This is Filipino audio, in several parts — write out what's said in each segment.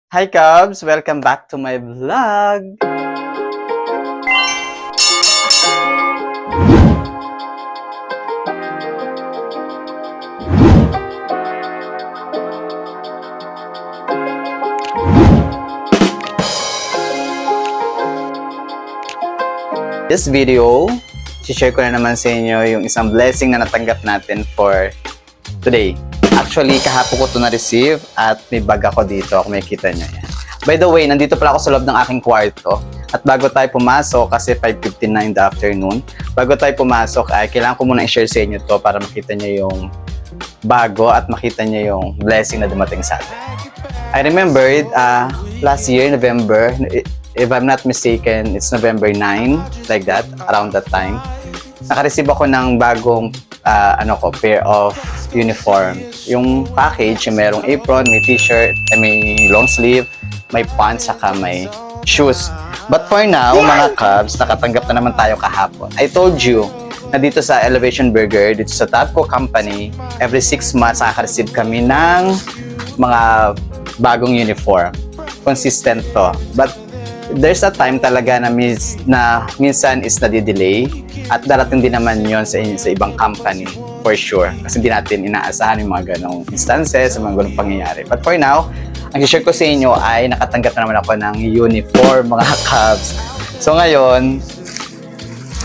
Hi Cubs! Welcome back to my vlog! This video, share ko na naman sa inyo yung isang blessing na natanggap natin for today. Actually, kahapon ko ito na-receive at may bag ako dito. Kung makikita nyo yan. By the way, nandito pala ako sa loob ng aking kwarto. At bago tayo pumasok, kasi 5:15 na in the afternoon, bago tayo pumasok ay kailangan ko muna i-share sa inyo to para makita nyo yung bago at makita nyo yung blessing na dumating sa atin. I remembered last year, November, if I'm not mistaken, it's November 9, like that, around that time. Naka-receive ako ng bagong pair of uniform. Yung package, yung merong apron, may t-shirt, may long sleeve, may pants, saka may shoes. But for now, mga Cubs, nakatanggap na naman tayo kahapon. I told you na dito sa Elevation Burger, dito sa Tabco Company, every 6 months nakaka-receive kami ng mga bagong uniform. Consistent to. But there's a time talaga na minsan is nadidelay at darating din naman yon sa ibang company for sure. Kasi hindi natin inaasahan yung mga ganong instances, yung mga ganong pangyayari. But for now, ang share ko sa inyo ay nakatanggap na naman ako ng uniform, mga Cubs. So ngayon,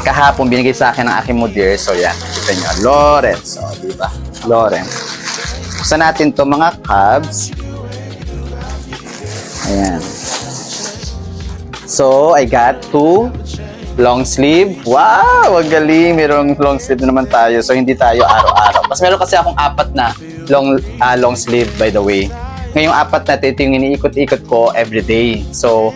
kahapon binigay sa akin ng aking mudir. So yan, kita nyo, Lawrence. O, diba? Lawrence. Buksan natin to mga Cubs. Ayan. So, I got 2 long sleeve. Wow! Ang galing! Merong long sleeve na naman tayo. So, hindi tayo araw-araw. Mas meron kasi akong 4 na long sleeve, by the way. Ngayong 4 na ito yung iniikot-ikot ko everyday. So,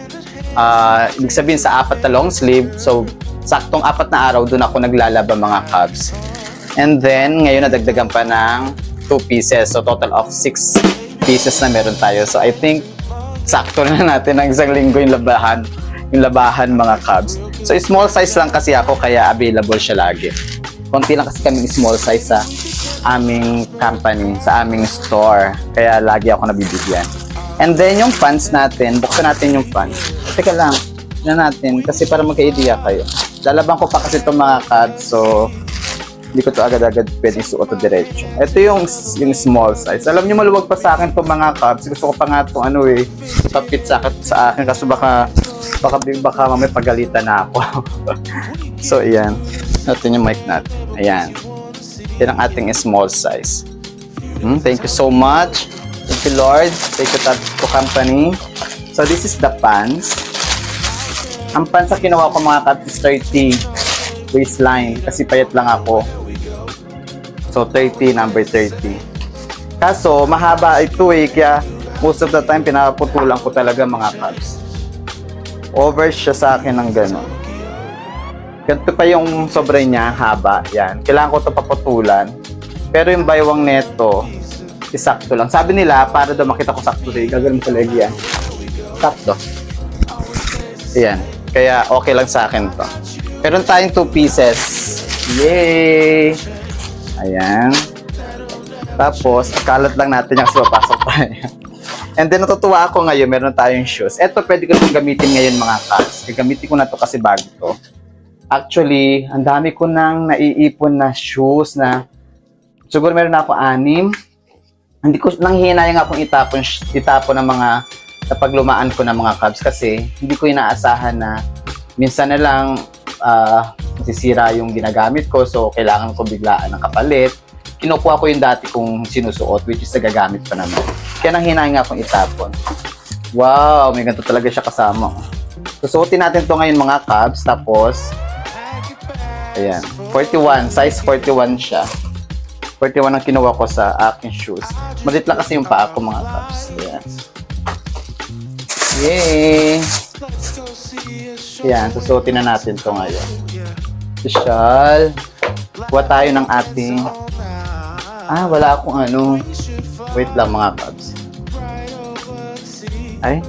ibig sabihin sa 4 na long sleeve, so, saktong 4 na araw, doon ako naglalaba mga Cubs. And then, ngayon nadagdagan pa ng 2 pieces. So, total of 6 pieces na meron tayo. So, I think, sakto na natin ng isang linggo yung labahan mga Cubs. So, small size lang kasi ako, kaya available siya lagi. Konti lang kasi kaming small size sa aming company, sa aming store. Kaya lagi ako nabibigyan. And then, yung pants natin, buksan natin yung pants. Teka lang, na natin, kasi para magka-idea kayo. Lalaban ko pa kasi itong mga Cubs, so hindi ko to agad-agad pwedeng suot o diretso. Ito yung small size. Alam niyo, maluwag pa sa akin itong mga Cubs. Gusto ko pa nga itong tapit sa akin kasi baka may pagalitan na ako. So, ayan. Natin yung mic natin. Ayan. Yan ang ating small size. Thank you so much. Thank you, Lord. Thank you, Tabco Company. So, this is the pants. Ang pants na kinuha ko mga Cubs is 30 waistline kasi payat lang ako. So, 30, number 30. Kaso, mahaba ito kaya most of the time, pinaputulan ko talaga mga Cubs. Over siya sa akin ng gano'n. Ganito pa yung sobre niya, haba. Yan. Kailangan ko ito paputulan. Pero yung baywang neto, isakto lang. Sabi nila, para daw makita ko sakto sa'yo, gagawin ko lagi yan. Sakto. Ayan. Kaya okay lang sa akin to. Meron tayong 2 pieces. Yay! Ayan. Tapos, kalat lang natin yung papasok tayo. And then, natutuwa ako ngayon, meron tayong shoes. Ito, pwede ko itong gamitin ngayon mga Cubs. Gamitin ko na to kasi bago to. Actually, ang dami ko nang naiipon na shoes na siguro meron na ako 6. Hindi ko nang hinayang akong itapon ng mga napaglumaan ko ng mga Cubs kasi hindi ko inaasahan na minsan na lang masisira yung ginagamit ko, so kailangan ko biglaan ng kapalit. Kinukuha ko yung dati kong sinusuot, which is nagagamit pa naman. Kaya nang hinayang akong itapon. Wow, may ganito talaga siya kasama. Susuotin natin to ngayon mga Cubs, tapos ayan, 41, size 41 siya. 41 ang kinuha ko sa aking shoes. Malit lang kasi yung paa ko mga Cubs. Ayan. Yay! Ayan, susuotin na natin to ngayon. Social. Kuha tayo ng ating wala akong wait lang mga Cubs. Ay,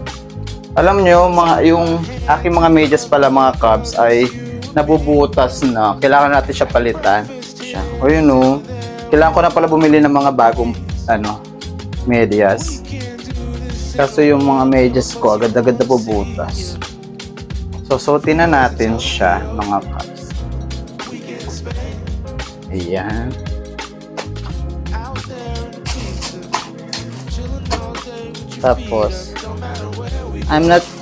alam nyo, yung aking mga medyas pala mga Cubs ay nabubutas na. Kailangan natin siya palitan. O yun kailangan ko na pala bumili ng mga bagong medyas. Kaso yung mga medyas ko, agad-agad na bubutas. So, suotin na natin siya, mga Cubs. Ayan. Tapos,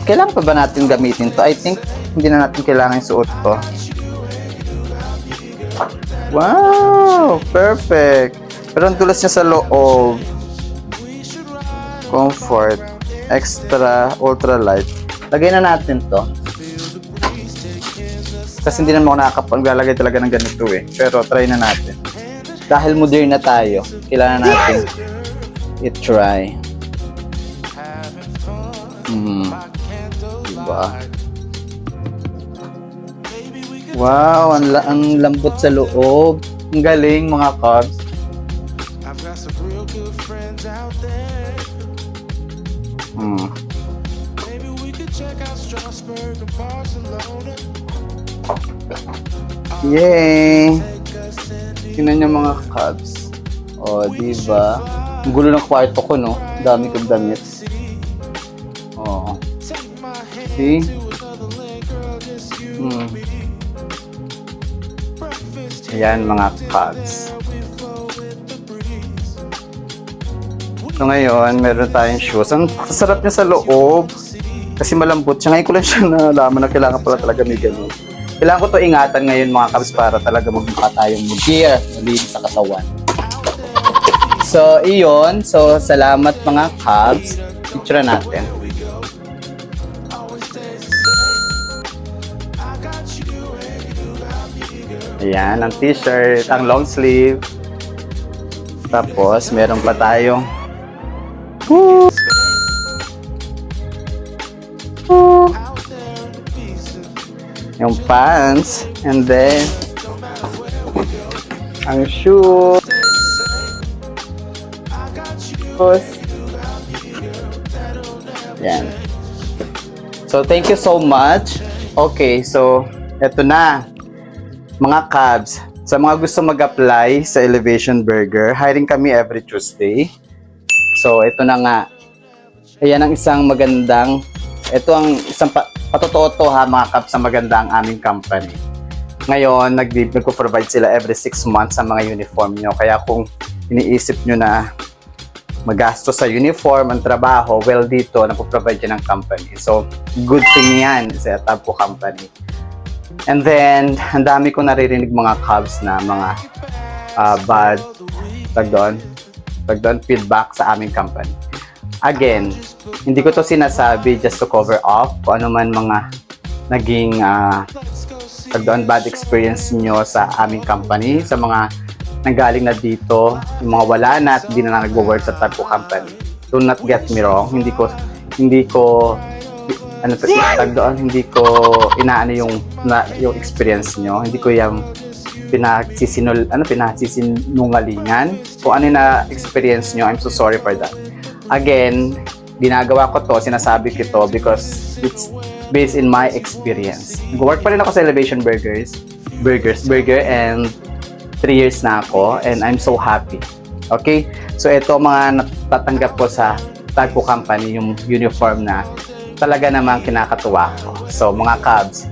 kailangan pa ba natin gamitin to? I think, hindi na natin kailangan suot to. Wow! Perfect! Pero ang tulas niya sa loob. Comfort. Extra, ultra light. Lagay na natin to. Kasi hindi naman ako nakakapaglalagay talaga ng ganito eh. Pero try na natin. Dahil modern na tayo, kailangan natin i-try. Diba? Wow, ang lambot sa loob. Ang galing mga Cubs. Yay! Tingnan niyo mga Cubs. O, diba? Ang gulo ng kwarto ko, no? Dami kong damit. O. See? Ayan mga Cubs. So ngayon, meron tayong shoes. Ang sarap niya sa loob. Kasi malambot siya. Ngayon ko lang siya nalaman na kailangan pala talaga may ganun. Kailangan ko to ingatan ngayon mga Cubs para talaga magmukha tayong gear malinis sa katawan. So, iyon. So, salamat mga Cubs. Picture natin. Ayan, ang t-shirt, ang long sleeve. Tapos, meron pa tayong yung pants, and then ang shoes. Yan. So, thank you so much. Okay, so, eto na. Mga Cubs, sa mga gusto mag-apply sa Elevation Burger, hiring kami every Tuesday. So, ito na nga. Ayan ang isang magandang, ito ang isang patotoo to ha mga Cubs, sa magandang aming company. Ngayon, nagpo-provide sila every 6 months sa mga uniform nyo. Kaya kung iniisip nyo na magasto sa uniform ang trabaho, well dito, nagpo-provide yan ng company. So, good thing yan sa Tabco company. And then, ang dami kong naririnig mga Cubs na mga bad feedback sa aming company. Again, hindi ko to sinasabi just to cover up kung ano man mga naging bad experience nyo sa aming company, sa mga nanggaling na dito, yung mga wala na at hindi na nag-work sa Tabco company. Do not get me wrong, hindi ko inaano yung experience nyo. Hindi ko yung pinagsisinungalingan. Kung ano na experience nyo, I'm so sorry for that. Again, ginagawa ko to, sinasabi ko to because it's based in my experience. Nag-work pa rin ako sa Elevation Burger and 3 years na ako and I'm so happy. Okay? So ito mga natatanggap ko sa Tabco company, yung uniform na talaga namang kinakatuwa ko. So mga Cubs,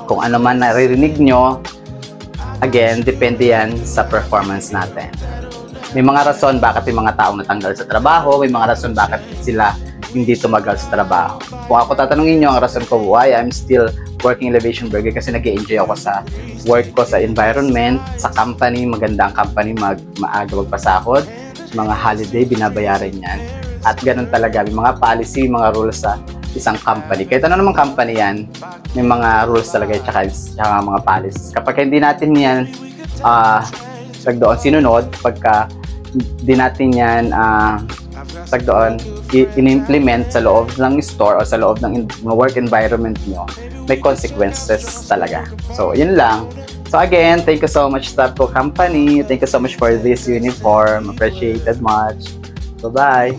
kung ano man naririnig nyo, again, depende yan sa performance natin. May mga rason bakit may mga taong natanggal sa trabaho, may mga rason bakit sila hindi tumagal sa trabaho. Kung ako tatanungin nyo, ang rason ko why I'm still working Elevation Burger kasi nag-enjoy ako sa work ko, sa environment, sa company, magandang company, maaga magpasahod, mga holiday, binabayaran yan. At ganun talaga, may mga policy, mga rules sa isang company. Kahit ano namang company yan, may mga rules talaga at saka mga policies. Kapag hindi natin yan sinunod, pagka hindi natin yan in-implement sa loob ng store o sa loob ng work environment nyo, may consequences talaga. So, yun lang. So again, thank you so much Tabco company. Thank you so much for this uniform. Appreciated much. Bye-bye.